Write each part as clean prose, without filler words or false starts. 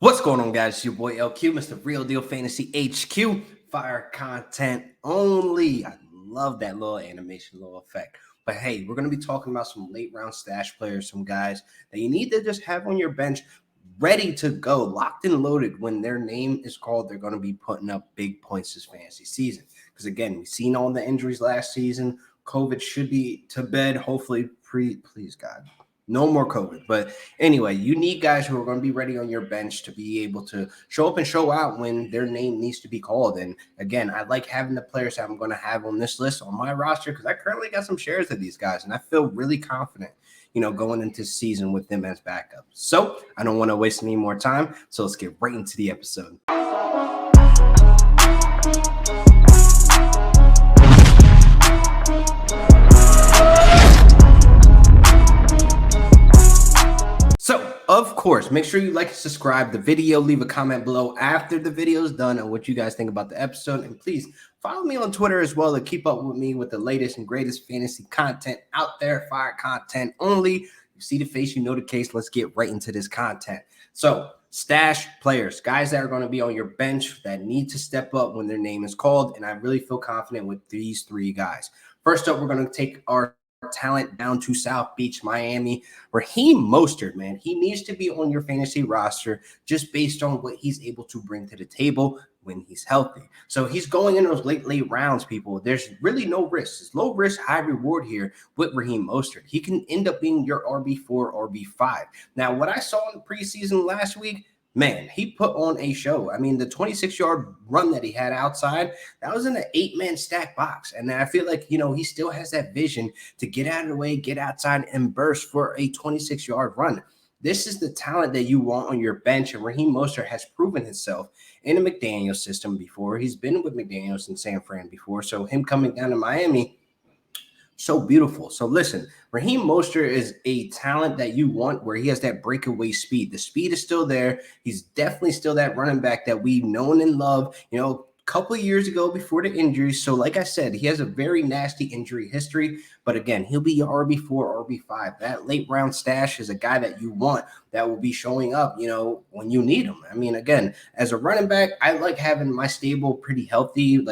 What's going on, guys? It's your boy LQ, Mr. Real Deal Fantasy HQ. Fire content only. I love that little animation, little effect. But hey, we're going to be talking about some late round stash players, some guys that you need to just have on your bench ready to go, locked and loaded. When their name is called, they're going to be putting up big points this fantasy season. Because again, we've seen all the injuries last season. COVID should be to bed, hopefully, please, God. No more COVID. But anyway, you need guys who are going to be ready on your bench to be able to show up and show out when their name needs to be called. And again, I like having the players that I'm going to have on this list on my roster because I currently got some shares of these guys, and I feel really confident, going into season with them as backup. So I don't want to waste any more time. So let's get right into the episode. Of course, make sure you like and subscribe the video, leave a comment below after the video is done on what you guys think about the episode. And please follow me on Twitter as well to keep up with me with the latest and greatest fantasy content out there, fire content only. You see the face, you know the case. Let's get right into this content. So stash players, guys that are going to be on your bench that need to step up when their name is called. And I really feel confident with these three guys. First up, we're going to take our talent down to South Beach, Miami. Raheem Mostert, man, he needs to be on your fantasy roster just based on what he's able to bring to the table when he's healthy. So he's going in those late rounds, people. There's really no risk. It's low risk, high reward here with Raheem Mostert. He can end up being your RB4, RB5. Now, what I saw in the preseason last week, man, he put on a show. I mean, the 26-yard run that he had outside, that was in an 8-man stack box. And I feel like, he still has that vision to get out of the way, get outside, and burst for a 26-yard run. This is the talent that you want on your bench, and Raheem Mostert has proven himself in the McDaniels system before. He's been with McDaniels in San Fran before, so him coming down to Miami, so beautiful. So listen, Raheem Mostert is a talent that you want where he has that breakaway speed. The speed is still there. He's definitely still that running back that we've known and loved, a couple of years ago before the injuries. So like I said, he has a very nasty injury history, but again, he'll be your RB4, RB5. That late round stash is a guy that you want that will be showing up, when you need him. I mean, again, as a running back, I like having my stable pretty healthy,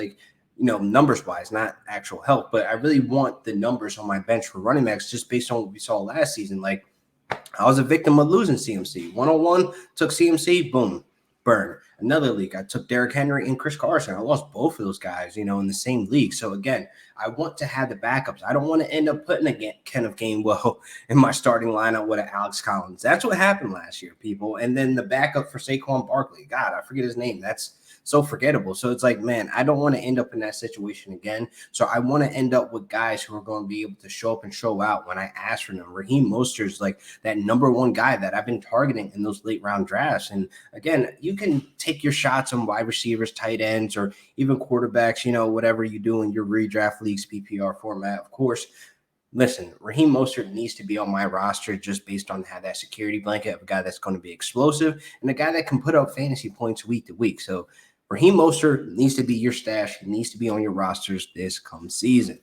numbers wise, not actual health, but I really want the numbers on my bench for running backs just based on what we saw last season. Like, I was a victim of losing CMC. 101, took CMC, boom, burn. Another league, I took Derrick Henry and Chris Carson. I lost both of those guys, in the same league. So again, I want to have the backups. I don't want to end up putting a Kenneth Gainwell in my starting lineup with an Alex Collins. That's what happened last year, people. And then the backup for Saquon Barkley. God, I forget his name. That's so forgettable. So it's like, man, I don't want to end up in that situation again. So I want to end up with guys who are going to be able to show up and show out when I ask for them. Raheem Mostert is like that number one guy that I've been targeting in those late round drafts. And again, you can take your shots on wide receivers, tight ends, or even quarterbacks, whatever you do in your redraft leagues, PPR format, of course. Listen, Raheem Mostert needs to be on my roster just based on how that security blanket of a guy that's going to be explosive and a guy that can put up fantasy points week to week. So Raheem Mostert needs to be your stash. He needs to be on your rosters this come season.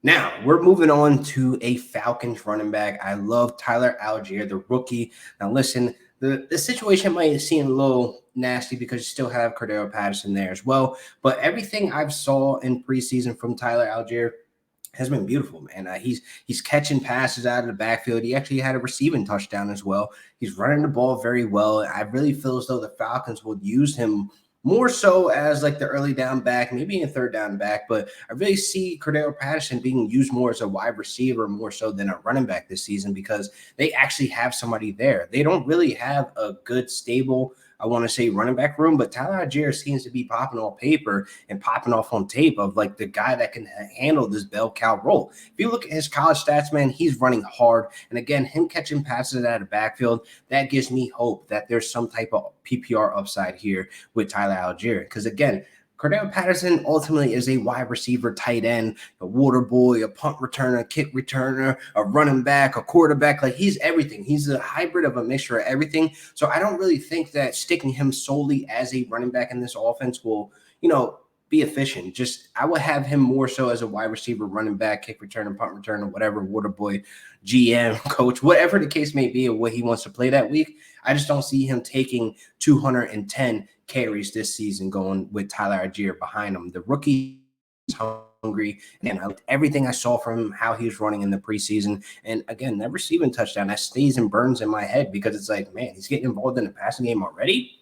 Now, we're moving on to a Falcons running back. I love Tyler Allgeier, the rookie. Now, listen, the situation might seem a little nasty because you still have Cordero Patterson there as well. But everything I've saw in preseason from Tyler Allgeier has been beautiful, man. He's catching passes out of the backfield. He actually had a receiving touchdown as well. He's running the ball very well. I really feel as though the Falcons would use him more so as like the early down back, maybe a third down back, but I really see Cordero Patterson being used more as a wide receiver more so than a running back this season because they actually have somebody there. They don't really have a good, stable, I want to say running back room, but Tyler Allgeier seems to be popping on paper and popping off on tape of like the guy that can handle this bell cow role. If you look at his college stats, man, he's running hard. And again, him catching passes out of the backfield, that gives me hope that there's some type of PPR upside here with Tyler Allgeier. Because again, Cordero Patterson ultimately is a wide receiver, tight end, a water boy, a punt returner, a kick returner, a running back, a quarterback. Like he's everything. He's a hybrid of a mixture of everything. So I don't really think that sticking him solely as a running back in this offense will, be efficient. Just I would have him more so as a wide receiver, running back, kick returner, punt returner, whatever, water boy, GM, coach, whatever the case may be of what he wants to play that week. I just don't see him taking 210 carries this season going with Tyler Algiere behind him. The rookie is hungry, and I liked everything I saw from him, how he was running in the preseason. And again, that receiving touchdown, that stays and burns in my head because it's like, man, he's getting involved in the passing game already.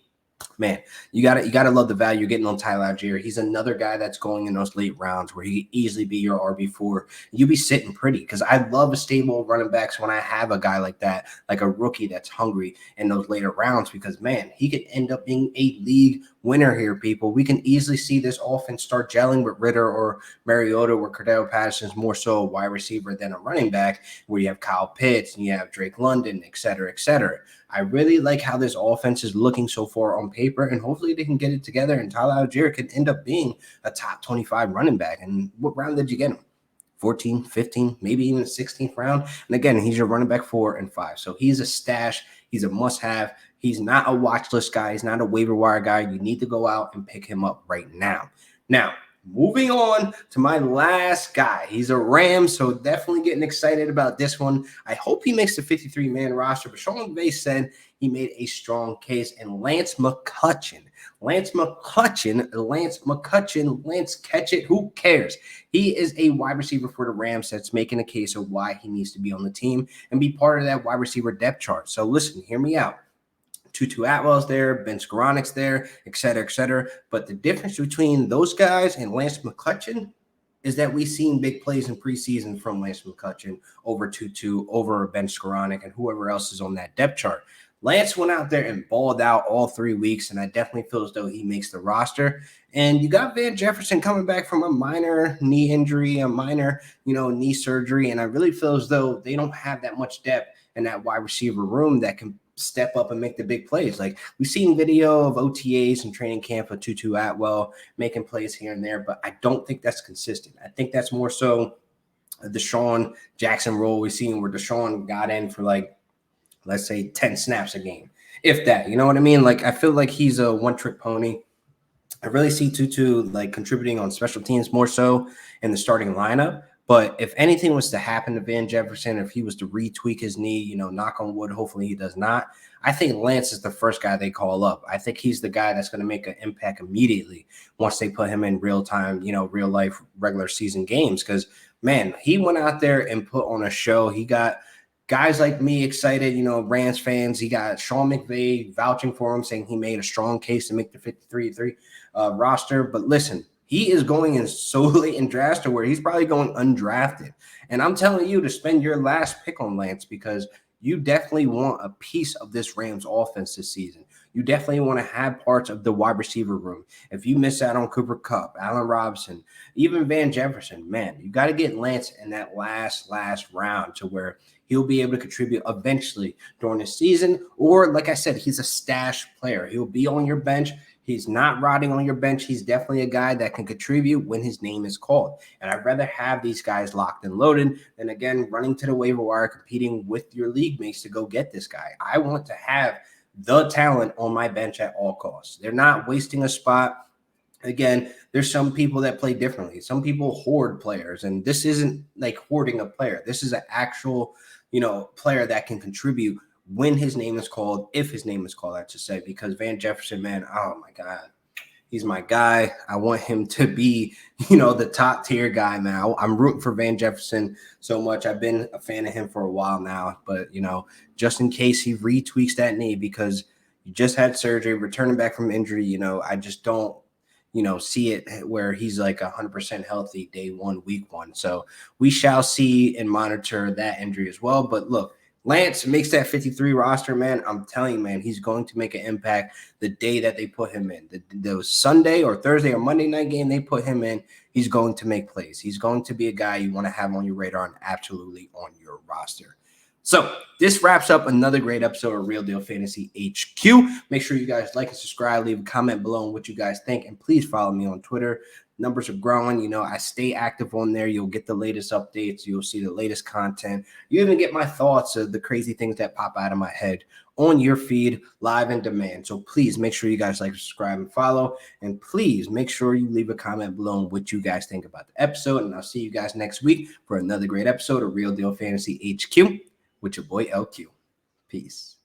Man, you gotta love the value you're getting on Tyler Algiere. He's another guy that's going in those late rounds where he could easily be your RB4. You be sitting pretty because I love a stable of running backs when I have a guy like that, like a rookie that's hungry in those later rounds, because man, he could end up being a league winner here, people. We can easily see this offense start gelling with Ritter or Mariota, where Cordell Patterson's more so a wide receiver than a running back, where you have Kyle Pitts and you have Drake London, et cetera, et cetera. I really like how this offense is looking so far on paper, and hopefully they can get it together, and Tyler Algiere can end up being a top 25 running back. And what round did you get him? 14, 15, maybe even the 16th round. And again, he's your running back 4 and 5. So he's a stash. He's a must-have. He's not a watch list guy. He's not a waiver wire guy. You need to go out and pick him up right now. Now, moving on to my last guy. He's a Ram, so definitely getting excited about this one. I hope he makes the 53-man roster, but Sean McVay said he made a strong case, and Lance McCutcheon, catch it, who cares? He is a wide receiver for the Rams that's making a case of why he needs to be on the team and be part of that wide receiver depth chart. So listen, hear me out. Tutu Atwell's there, Ben Skoronek's there, et cetera, et cetera. But the difference between those guys and Lance McCutcheon is that we've seen big plays in preseason from Lance McCutcheon over Tutu, over Ben Skoronek, and whoever else is on that depth chart. Lance went out there and balled out all 3 weeks, and I definitely feel as though he makes the roster. And you got Van Jefferson coming back from a minor knee injury, a minor, knee surgery, and I really feel as though they don't have that much depth in that wide receiver room that can step up and make the big plays. Like, we've seen video of OTAs and training camp of Tutu Atwell making plays here and there, but I don't think that's consistent. I think that's more so a Deshaun Jackson role we've seen, where Deshaun got in for, like, let's say 10 snaps a game, if that, you know what I mean? Like, I feel like he's a one-trick pony. I really see Tutu like contributing on special teams more so in the starting lineup. But if anything was to happen to Van Jefferson, if he was to retweak his knee, knock on wood, hopefully he does not, I think Lance is the first guy they call up. I think he's the guy that's going to make an impact immediately once they put him in real time, real life, regular season games. Because, man, he went out there and put on a show. He got guys like me excited, Rams fans. He got Sean McVay vouching for him, saying he made a strong case to make the 53 roster. But listen, he is going in so late in drafts to where he's probably going undrafted. And I'm telling you to spend your last pick on Lance, because you definitely want a piece of this Rams offense this season. You definitely want to have parts of the wide receiver room. If you miss out on Cooper Kupp, Allen Robinson, even Van Jefferson, man, you got to get Lance in that last round to where he'll be able to contribute eventually during the season. Or, like I said, he's a stash player. He'll be on your bench. He's not rotting on your bench. He's definitely a guy that can contribute when his name is called. And I'd rather have these guys locked and loaded than, again, running to the waiver wire, competing with your league mates to go get this guy. I want to have the talent on my bench at all costs. They're not wasting a spot. Again, there's some people that play differently. Some people hoard players, and this isn't like hoarding a player. This is an actual, player that can contribute when his name is called, if his name is called, I should say, because Van Jefferson, man, oh my God, he's my guy. I want him to be, the top tier guy now. I'm rooting for Van Jefferson so much. I've been a fan of him for a while now, but, just in case he retweaks that knee, because you just had surgery, returning back from injury, I just don't, see it where he's like 100% healthy day 1, week 1. So we shall see and monitor that injury as well. But look, Lance makes that 53 roster, man. I'm telling you, man, he's going to make an impact the day that they put him in. The Sunday or Thursday or Monday night game they put him in, he's going to make plays. He's going to be a guy you want to have on your radar and absolutely on your roster. So this wraps up another great episode of Real Deal Fantasy HQ. Make sure you guys like and subscribe, leave a comment below on what you guys think, and please follow me on Twitter. Numbers are growing. I stay active on there. You'll get the latest updates. You'll see the latest content. You even get my thoughts of the crazy things that pop out of my head on your feed, live and demand. So please make sure you guys like, subscribe, and follow. And please make sure you leave a comment below on what you guys think about the episode. And I'll see you guys next week for another great episode of Real Deal Fantasy HQ with your boy LQ. Peace.